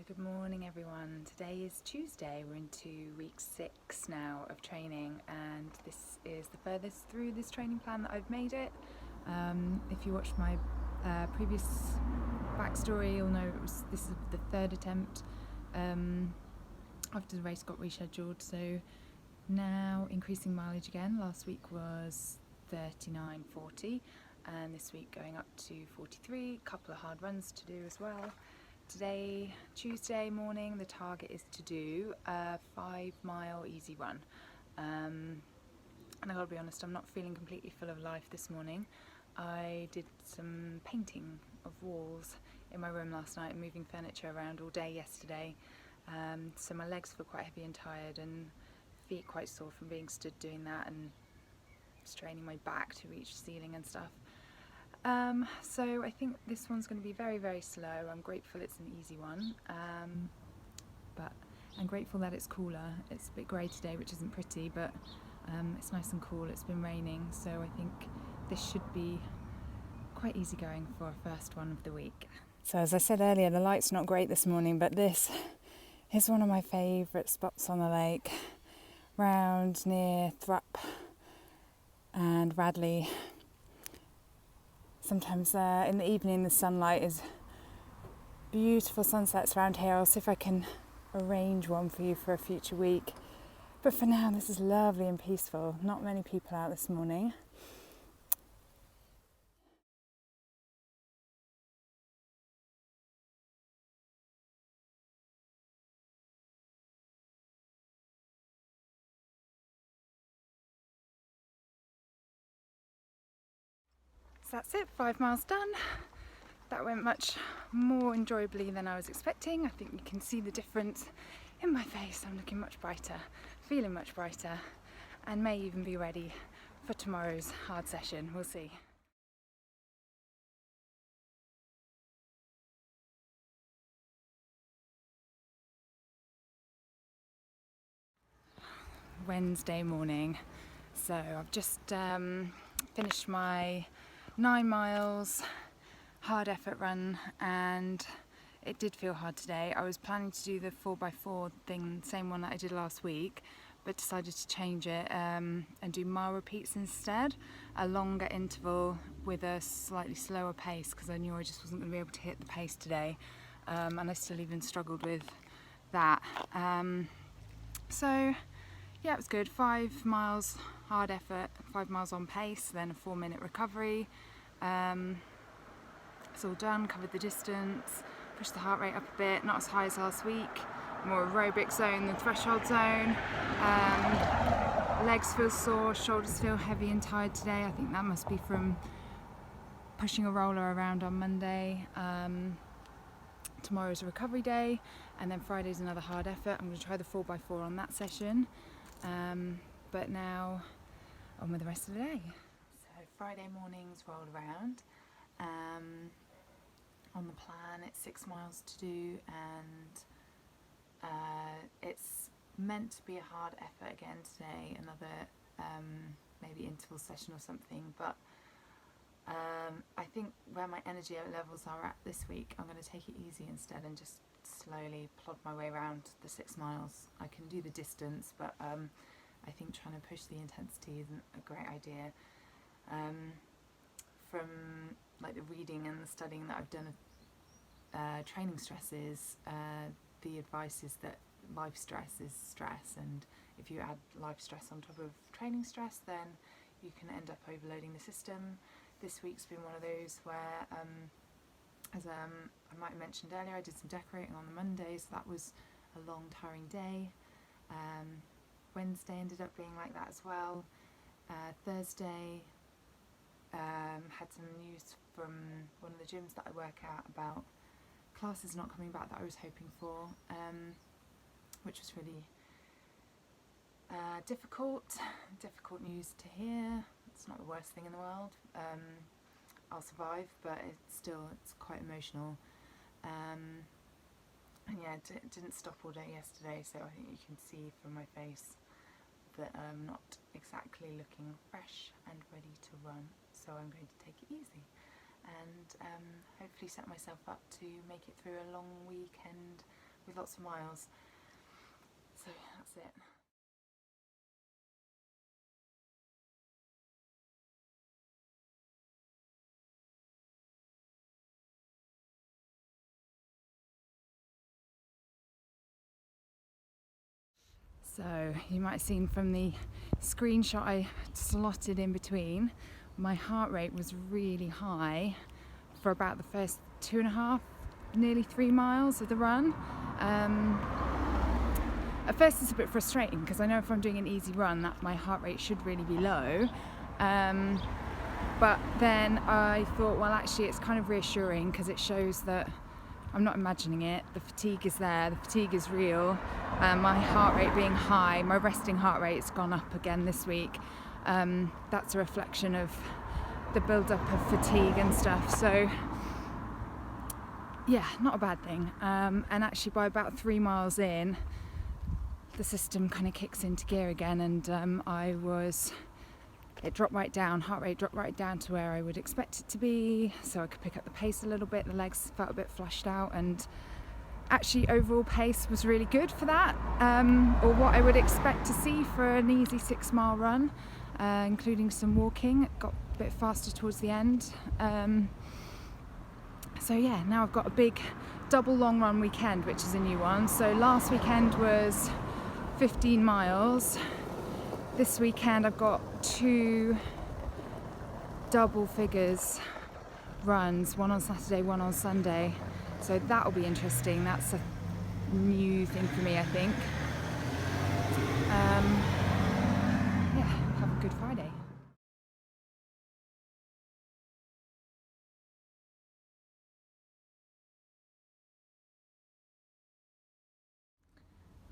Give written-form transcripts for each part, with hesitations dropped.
Good morning everyone. Today is Tuesday. We're into week 6 now of training, and this is the furthest through this training plan that I've made it. If you watched my previous backstory, you'll know this is the third attempt after the race got rescheduled, so now increasing mileage again. Last week was 39.40 and this week going up to 43, a couple of hard runs to do as well. Today, Tuesday morning, the target is to do a 5-mile easy run. And I gotta be honest, I'm not feeling completely full of life this morning. I did some painting of walls in my room last night and moving furniture around all day yesterday. So my legs feel quite heavy and tired, and feet quite sore from being stood doing that and straining my back to reach the ceiling and stuff. So I think this one's going to be very, very slow. I'm grateful it's an easy one, but I'm grateful that it's cooler. It's a bit grey today, which isn't pretty, but it's nice and cool. It's been raining, so I think this should be quite easy going for a first one of the week. So as I said earlier, the light's not great this morning, but this is one of my favourite spots on the lake, round near Thrupp and Radley. Sometimes in the evening the sunlight is beautiful. Sunsets around here. I'll see if I can arrange one for you for a future week. But for now, this is lovely and peaceful. Not many people out this morning. So that's it, 5 miles done. That went much more enjoyably than I was expecting. I think you can see the difference in my face. I'm looking much brighter, feeling much brighter, and may even be ready for tomorrow's hard session. We'll see. Wednesday morning. So I've just finished my 9 miles hard effort run, and it did feel hard today. I was planning to do the 4x4 thing, same one that I did last week, but decided to change it and do mile repeats instead, a longer interval with a slightly slower pace, because I knew I just wasn't going to be able to hit the pace today, and I still even struggled with that. So yeah, it was good. 5 miles hard effort, 5 miles on pace, then a 4-minute recovery. It's all done, covered the distance, pushed the heart rate up a bit, not as high as last week, more aerobic zone than threshold zone. Legs feel sore, shoulders feel heavy and tired today. I think that must be from pushing a roller around on Monday. Tomorrow's a recovery day, and then Friday's another hard effort. I'm going to try the 4x4 on that session, but now on with the rest of the day. So Friday morning's rolled around. On the plan, it's 6 miles to do, and it's meant to be a hard effort again today, another maybe interval session or something, but I think where my energy levels are at this week, I'm going to take it easy instead and just slowly plod my way around the 6 miles. I can do the distance, but I think trying to push the intensity isn't a great idea. From like the reading and the studying that I've done of training stresses, the advice is that life stress is stress, and if you add life stress on top of training stress, then you can end up overloading the system. This week's been one of those where, as I might have mentioned earlier, I did some decorating on the Monday, so that was a long, tiring day. Wednesday ended up being like that as well. Thursday had some news from one of the gyms that I work at about classes not coming back that I was hoping for, which was really difficult news to hear. It's not the worst thing in the world. I'll survive, but it's quite emotional. And yeah, it didn't stop all day yesterday, so I think you can see from my face that I'm not exactly looking fresh and ready to run, so I'm going to take it easy and hopefully set myself up to make it through a long weekend lots of miles. So that's it. So you might have seen from the screenshot I slotted in between, my heart rate was really high for about the first 2.5, nearly 3 miles of the run. At first it's a bit frustrating because I know if I'm doing an easy run that my heart rate should really be low. But then I thought, well, actually it's kind of reassuring because it shows that I'm not imagining it. The fatigue is there, the fatigue is real. My heart rate being high, my resting heart rate's gone up again this week. That's a reflection of the build-up of fatigue and stuff. So yeah, not a bad thing. And actually by about 3 miles in, the system kind of kicks into gear again, and it dropped right down, heart rate dropped right down to where I would expect it to be, so I could pick up the pace a little bit. The legs felt a bit flushed out, and actually overall pace was really good for that, or what I would expect to see for an easy 6-mile run, including some walking. It got a bit faster towards the end. So yeah, now I've got a big double long run weekend, which is a new one. So last weekend was 15 miles. This weekend I've got 2 double figures runs, one on Saturday, one on Sunday. So that'll be interesting. That's a new thing for me, I think. Yeah, have a good Friday.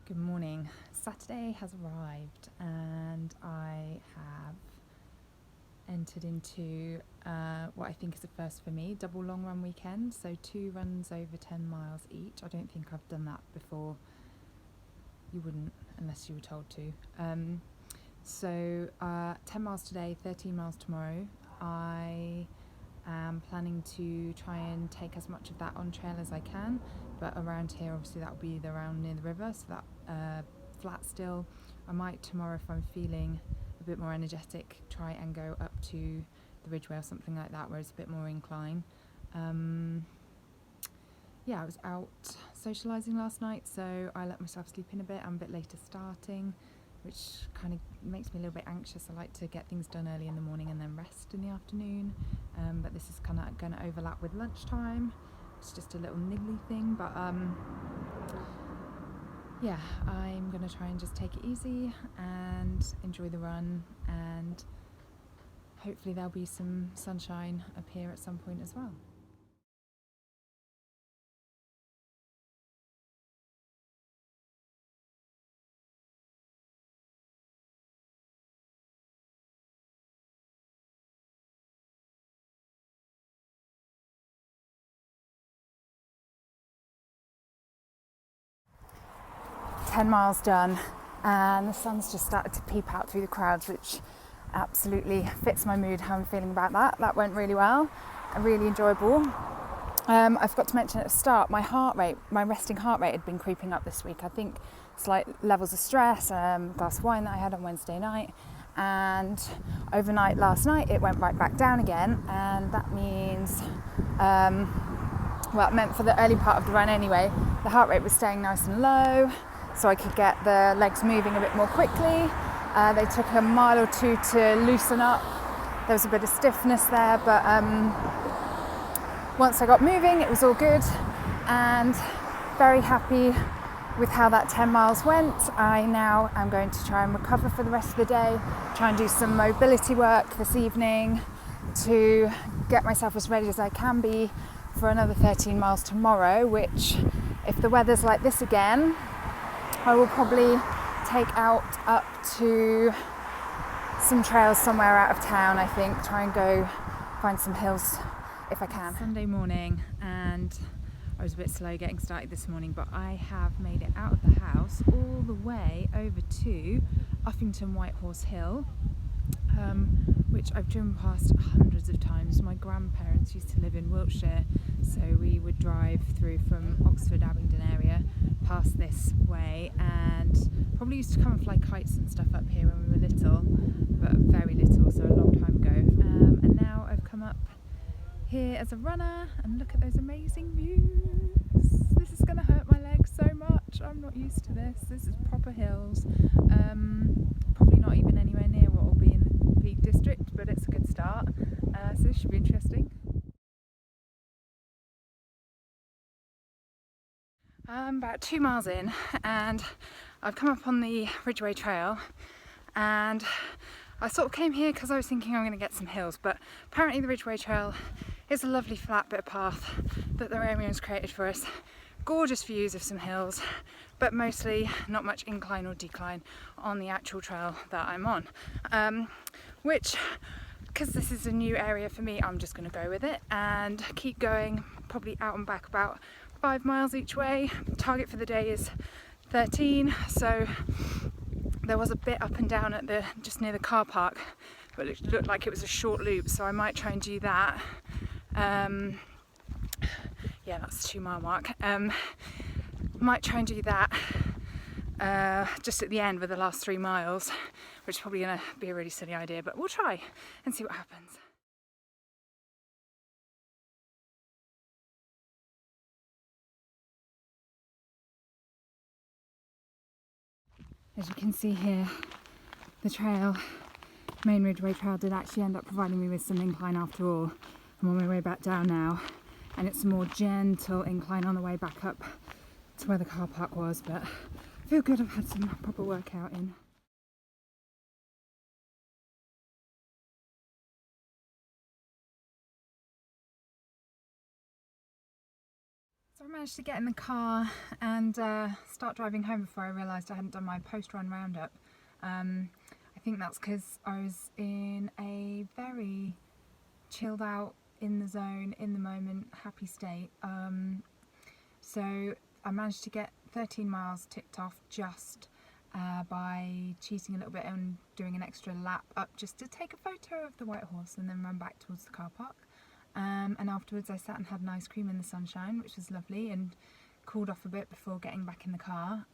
Good morning. Saturday has arrived and I have entered into what I think is a first for me, double long run weekend. So 2 runs over 10 miles each. I don't think I've done that before. You wouldn't unless you were told to. So 10 miles today, 13 miles tomorrow. I am planning to try and take as much of that on trail as I can, but around here obviously that will be around near the river, so that flat still. I might tomorrow, if I'm feeling a bit more energetic, try and go up to the Ridgeway or something like that where it's a bit more incline. Yeah, I was out socialising last night, so I let myself sleep in a bit. I'm a bit later starting, which kind of makes me a little bit anxious. I like to get things done early in the morning and then rest in the afternoon, but this is kind of going to overlap with lunchtime. It's just a little niggly thing, but yeah, I'm going to try and just take it easy and enjoy the run, and hopefully there'll be some sunshine up here at some point as well. "10 miles done, and the sun's just started to peep out through the clouds, which absolutely fits my mood, how I'm feeling about that. That went really well and really enjoyable. I forgot to mention at the start, my resting heart rate had been creeping up this week. I think slight levels of stress, glass of wine that I had on Wednesday night, and overnight last night it went right back down again, and that means well, it meant for the early part of the run anyway, the heart rate was staying nice and low, so I could get the legs moving a bit more quickly. They took a mile or 2 to loosen up. There was a bit of stiffness there, but once I got moving, it was all good, and very happy with how that 10 miles went. I now am going to try and recover for the rest of the day, try and do some mobility work this evening to get myself as ready as I can be for another 13 miles tomorrow, which, if the weather's like this again, I will probably take out up to some trails somewhere out of town, I think, try and go find some hills if I can. Sunday morning, and I was a bit slow getting started this morning, but I have made it out of the house all the way over to Uffington Whitehorse Hill, which I've driven past hundreds of times. My grandparents used to live in Wiltshire, so we would drive through from Oxford, Abingdon area, past past this way, and probably used to come and fly kites and stuff up here when we were little, but very little, so a long time ago. And now I've come up here as a runner, and look at those amazing views. This is going to hurt my legs so much. I'm not used to this. This is proper hills. Probably not even anywhere near what will be in the Peak District, but it's a good start. So this should be interesting. I'm about 2 miles in, and I've come up on the Ridgeway Trail, and I sort of came here because I was thinking I'm going to get some hills, but apparently the Ridgeway Trail is a lovely flat bit of path that the Romeo created for us. Gorgeous views of some hills, but mostly not much incline or decline on the actual trail that I'm on. Which, because this is a new area for me, I'm just going to go with it and keep going, probably out and back about 5 miles each way. Target for the day is 13, so there was a bit up and down at just near the car park, but it looked like it was a short loop, so I might try and do that. Yeah, that's the 2 mile mark. Might try and do that just at the end with the last 3 miles, which is probably going to be a really silly idea, but we'll try and see what happens. As you can see here, the trail, main Ridgeway Trail, did actually end up providing me with some incline after all. I'm on my way back down now, and it's a more gentle incline on the way back up to where the car park was, but I feel good. I've had some proper workout in. So I managed to get in the car and start driving home before I realised I hadn't done my post-run roundup. I think that's because I was in a very chilled out, in the zone, in the moment, happy state. So I managed to get 13 miles ticked off just by cheating a little bit and doing an extra lap up just to take a photo of the white horse and then run back towards the car park. And afterwards I sat and had an ice cream in the sunshine, which was lovely, and cooled off a bit before getting back in the car.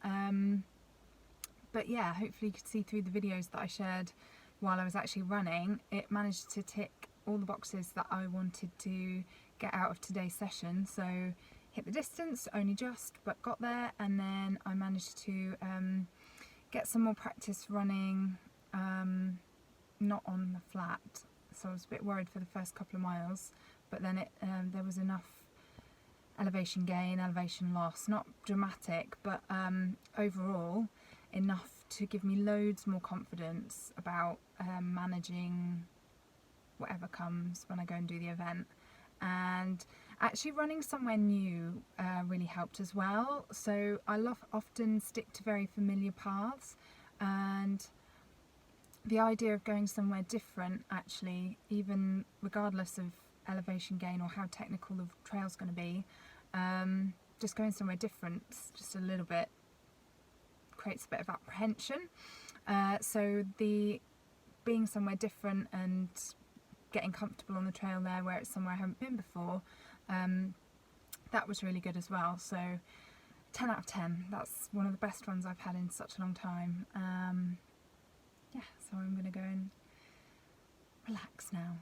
But yeah, hopefully you could see through the videos that I shared while I was actually running, it managed to tick all the boxes that I wanted to get out of today's session. So hit the distance, only just, but got there, and then I managed to get some more practice running, not on the flat, so I was a bit worried for the first couple of miles, but then there was enough elevation gain, elevation loss, not dramatic, but overall enough to give me loads more confidence about managing whatever comes when I go and do the event. And actually running somewhere new really helped as well. So I often stick to very familiar paths, and the idea of going somewhere different, actually, even regardless of elevation gain or how technical the trail's going to be, just going somewhere different just a little bit creates a bit of apprehension. So the being somewhere different and getting comfortable on the trail there where it's somewhere I haven't been before, that was really good as well. So 10 out of 10, that's one of the best runs I've had in such a long time. Yeah, so I'm going to go and relax now.